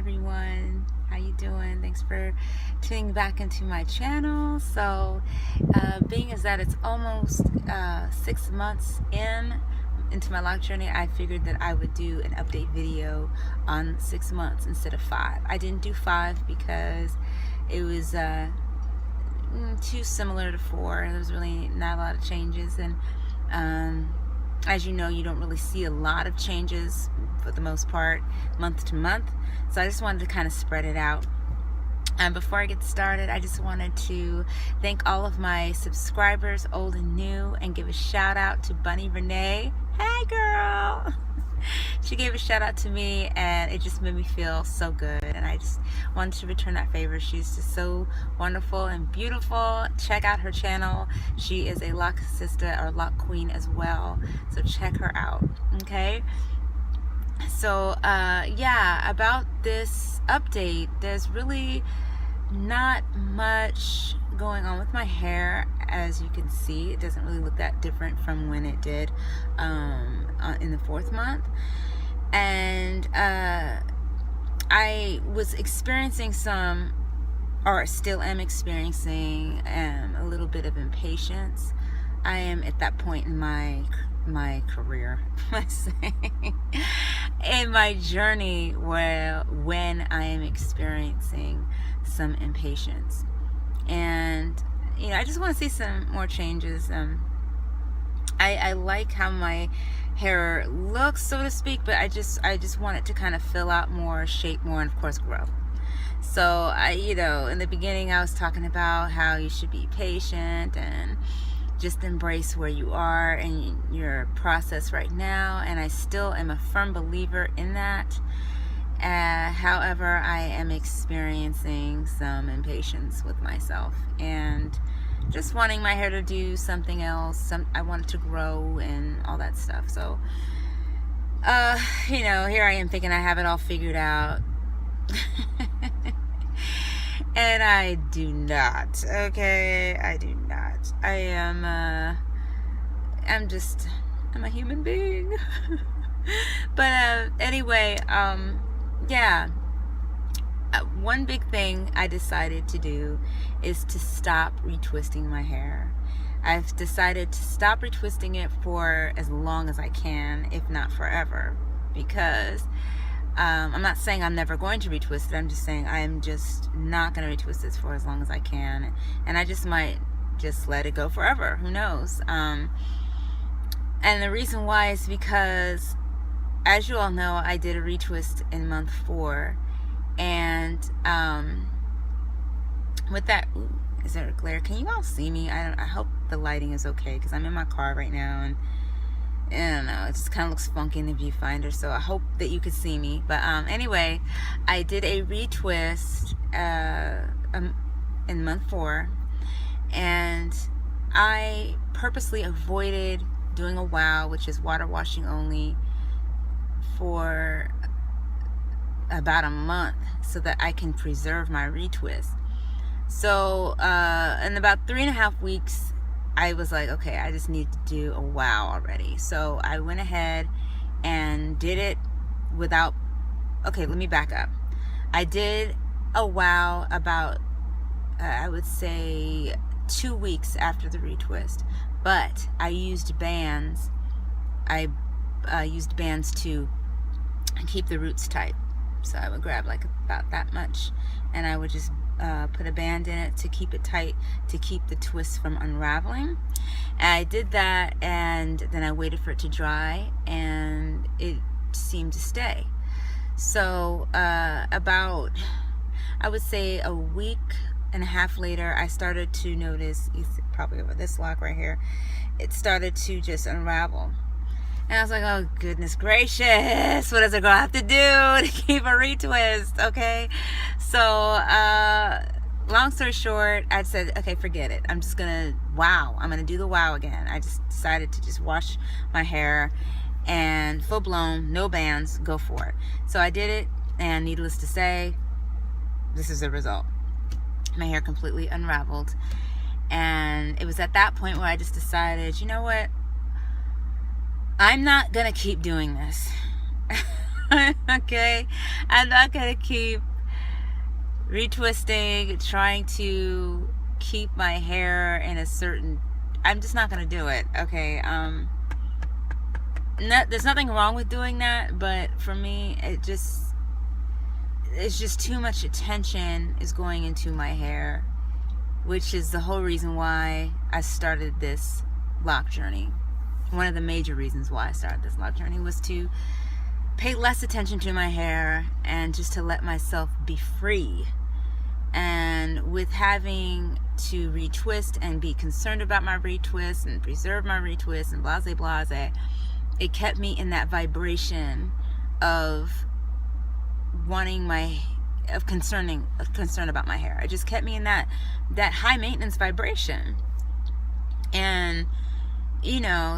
everyone. How you doing? Thanks for tuning back into my channel. So, being as that it's almost 6 months into my lock journey, I figured that I would do an update video on 6 months instead of 5. I didn't do 5 because it was too similar to 4. There was really not a lot of changes, and as you know, you don't really see a lot of changes for the most part month to month, so I just wanted to kind of spread it out. And before I get started, I just wanted to thank all of my subscribers, old and new, and give a shout out to Bunny Renee. Hey girl! She gave a shout out to me, and it just made me feel so good, and I just wanted to return that favor. She's just so wonderful and beautiful. Check out her channel. She is a lock sister or lock queen as well, so check her out. Okay, so yeah, about this update, there's really not much going on with my hair. As you can see, it doesn't really look that different from when it did in the 4th month. And I was experiencing some, or still am experiencing, a little bit of impatience. I am at that point in my career, in my journey, when I am experiencing some impatience. And you know, I just want to see some more changes. I like how my hair looks, so to speak, but I just want it to kind of fill out more, shape more, and of course grow. So you know, in the beginning I was talking about how you should be patient and just embrace where you are and your process right now, and I still am a firm believer in that. However, I am experiencing some impatience with myself and just wanting my hair to do something else. I want it to grow and all that stuff. So, you know, here I am thinking I have it all figured out. And I do not. Okay, I do not. I'm a human being. But anyway, yeah, one big thing I decided to do is to stop retwisting my hair. I've decided to stop retwisting it for as long as I can, if not forever, because I'm not saying I'm never going to retwist it. I'm just saying I am just not going to retwist this for as long as I can, and I just might just let it go forever. Who knows? And the reason why is because, as you all know, I did a retwist in month 4, and with that, ooh, is there a glare? Can you all see me? I hope the lighting is okay, because I'm in my car right now, and I don't know, it just kind of looks funky in the viewfinder, so I hope that you could see me. But anyway, I did a retwist in month 4, and I purposely avoided doing a wow, which is water washing only, for about a month so that I can preserve my retwist. So in about 3.5 weeks, I was like, okay, I just need to do a wow already. So I went ahead and did it without, okay, let me back up. I did a wow about I would say 2 weeks after the retwist, but I used bands. I used bands to keep the roots tight. So I would grab like about that much, and I would just put a band in it to keep it tight, to keep the twist from unraveling. And I did that, and then I waited for it to dry, and it seemed to stay. So about, I would say, a week and a half later, I started to notice, probably over this lock right here, it started to just unravel. And I was like, oh goodness gracious, what does a girl have to do to keep a retwist? Okay, so long story short, I said, okay, forget it. I'm just gonna I'm gonna do the wow again. I just decided to just wash my hair, and full blown, no bands, go for it. So I did it, and needless to say, this is the result. My hair completely unraveled, and it was at that point where I just decided, you know what? I'm not gonna keep doing this. Okay, I'm not gonna keep retwisting, trying to keep my hair in a certain. I'm just not gonna do it. Okay. There's nothing wrong with doing that, but for me, it's just too much attention is going into my hair, which is the whole reason why I started this lock journey. One of the major reasons why I started this lock journey was to pay less attention to my hair and just to let myself be free. And with having to retwist and be concerned about my retwist and preserve my retwist and blase blase, it kept me in that vibration of concern about my hair. It just kept me in that high maintenance vibration. And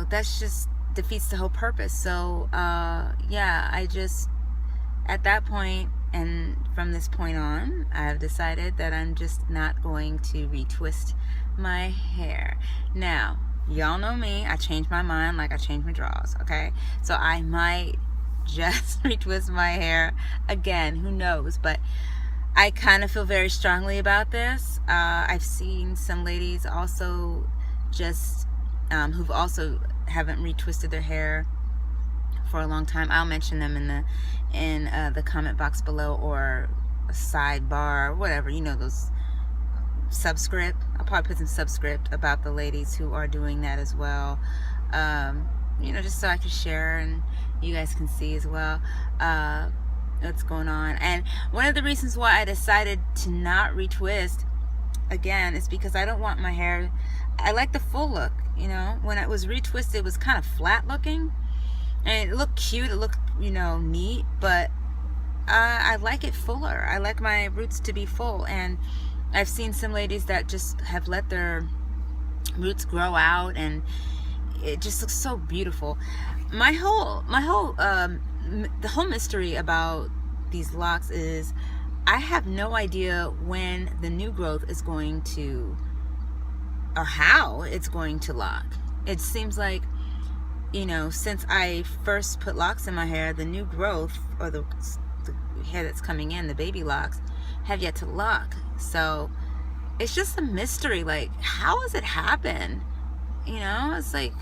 that's just defeats the whole purpose. So I just, at that point and from this point on, I've decided that I'm just not going to retwist my hair. Now, y'all know me, I change my mind like I change my drawers, okay? So I might just retwist my hair again, who knows? But I kind of feel very strongly about this. I've seen some ladies also just who've also haven't retwisted their hair for a long time. I'll mention them in the comment box below, or a sidebar, whatever, those subscript. I'll probably put some subscript about the ladies who are doing that as well, just so I can share and you guys can see as well what's going on. And one of the reasons why I decided to not retwist again is because I don't want my hair, I like the full look. When it was retwisted, it was kind of flat looking, and it looked cute, it looked neat, but I like it fuller. I like my roots to be full. And I've seen some ladies that just have let their roots grow out, and it just looks so beautiful. The whole mystery about these locks is I have no idea when the new growth is going to, or how it's going to lock. It seems like, since I first put locks in my hair, the new growth, or the hair that's coming in, the baby locks, have yet to lock. So it's just a mystery, like, how has it happened? It's like,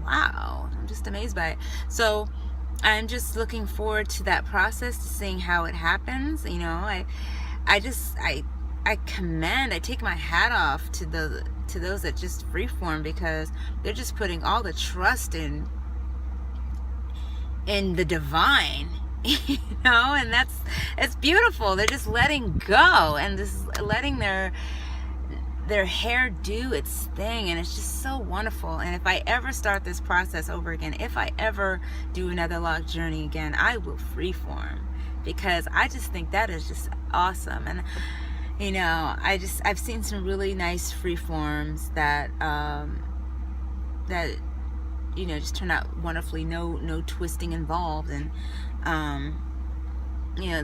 wow, I'm just amazed by it. So I'm just looking forward to that process, to seeing how it happens. I take my hat off to those that just freeform, because they're just putting all the trust in the divine, and it's beautiful. They're just letting go and just letting their hair do its thing, and it's just so wonderful. And if I ever start this process over again, if I ever do another lock journey again, I will freeform, because I just think that is just awesome. And I've seen some really nice freeforms that just turn out wonderfully, no twisting involved. And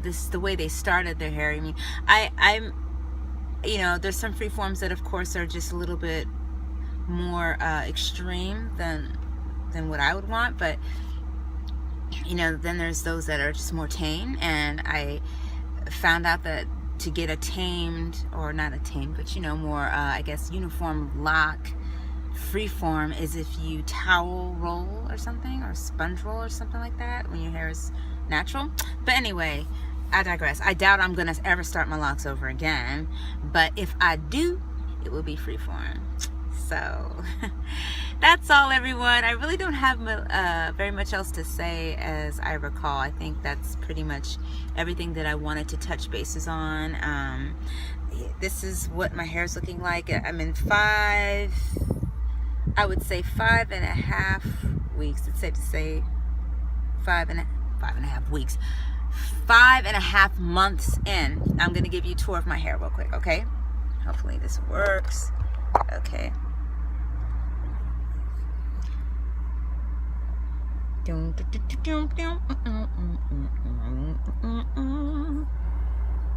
this is the way they started their hair. I mean, I'm there's some freeforms that of course are just a little bit more extreme than what I would want, but then there's those that are just more tame. And I found out that to get a tamed, or not a tamed, but more I guess uniform lock freeform is if you towel roll or something, or sponge roll or something like that, when your hair is natural. But anyway, I digress. I doubt I'm gonna ever start my locks over again, but if I do, it will be freeform. So that's all, everyone. I really don't have very much else to say, as I recall. I think that's pretty much everything that I wanted to touch bases on. This is what my hair is looking like. I'm in 5.5 weeks. It's safe to say 5.5 weeks. 5.5 months in. I'm going to give you a tour of my hair real quick, okay? Hopefully this works. Okay.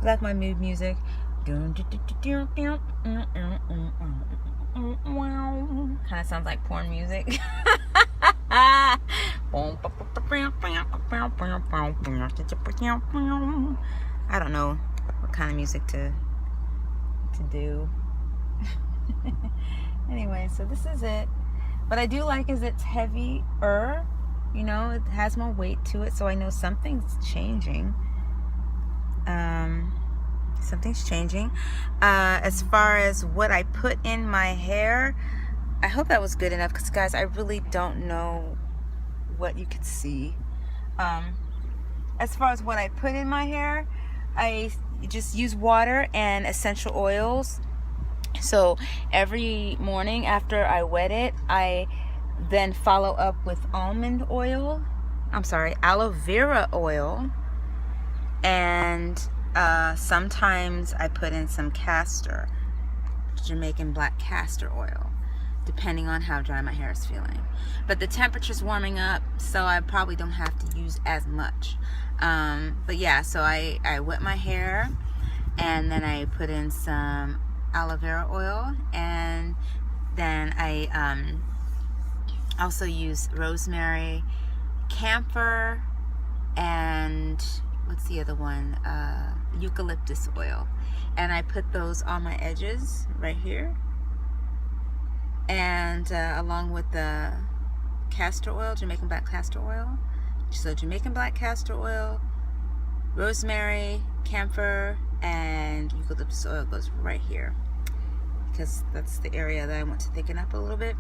Like my mood music. Kind of sounds like porn music. I don't know what kind of music to do. Anyway, so this is it. What I do like is it's heavier, you know, it has more weight to it, so I know something's changing. Something's changing. As far as what I put in my hair, I hope that was good enough, because guys, I really don't know what you could see. As far as what I put in my hair, I just use water and essential oils. So every morning after I wet it, I then follow up with aloe vera oil, and sometimes I put in some Jamaican black castor oil, depending on how dry my hair is feeling. But the temperature's warming up, so I probably don't have to use as much. But yeah, so I wet my hair, and then I put in some aloe vera oil, and then I also use rosemary, camphor, and what's the other one? Eucalyptus oil. And I put those on my edges right here, and along with the castor oil, Jamaican black castor oil. So Jamaican black castor oil, rosemary, camphor, and eucalyptus oil goes right here, because that's the area that I want to thicken up a little bit.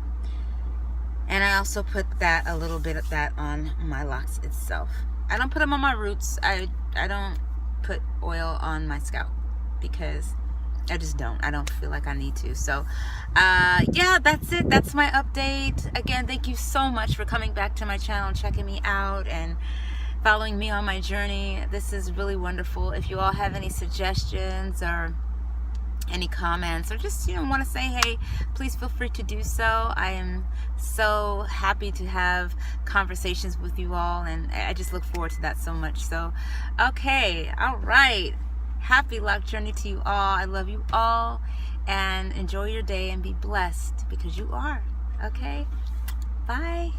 And I also put a little bit of that on my locks itself. I don't put them on my roots. I don't put oil on my scalp, because I just don't. I don't feel like I need to. So, yeah, that's it. That's my update. Again, thank you so much for coming back to my channel and checking me out and following me on my journey. This is really wonderful. If you all have any suggestions or any comments, or just, you know, want to say hey, please feel free to do so. I am so happy to have conversations with you all, and I just look forward to that so much. So, okay, all right. Happy lock journey to you all. I love you all, and enjoy your day and be blessed, because you are. Okay, bye.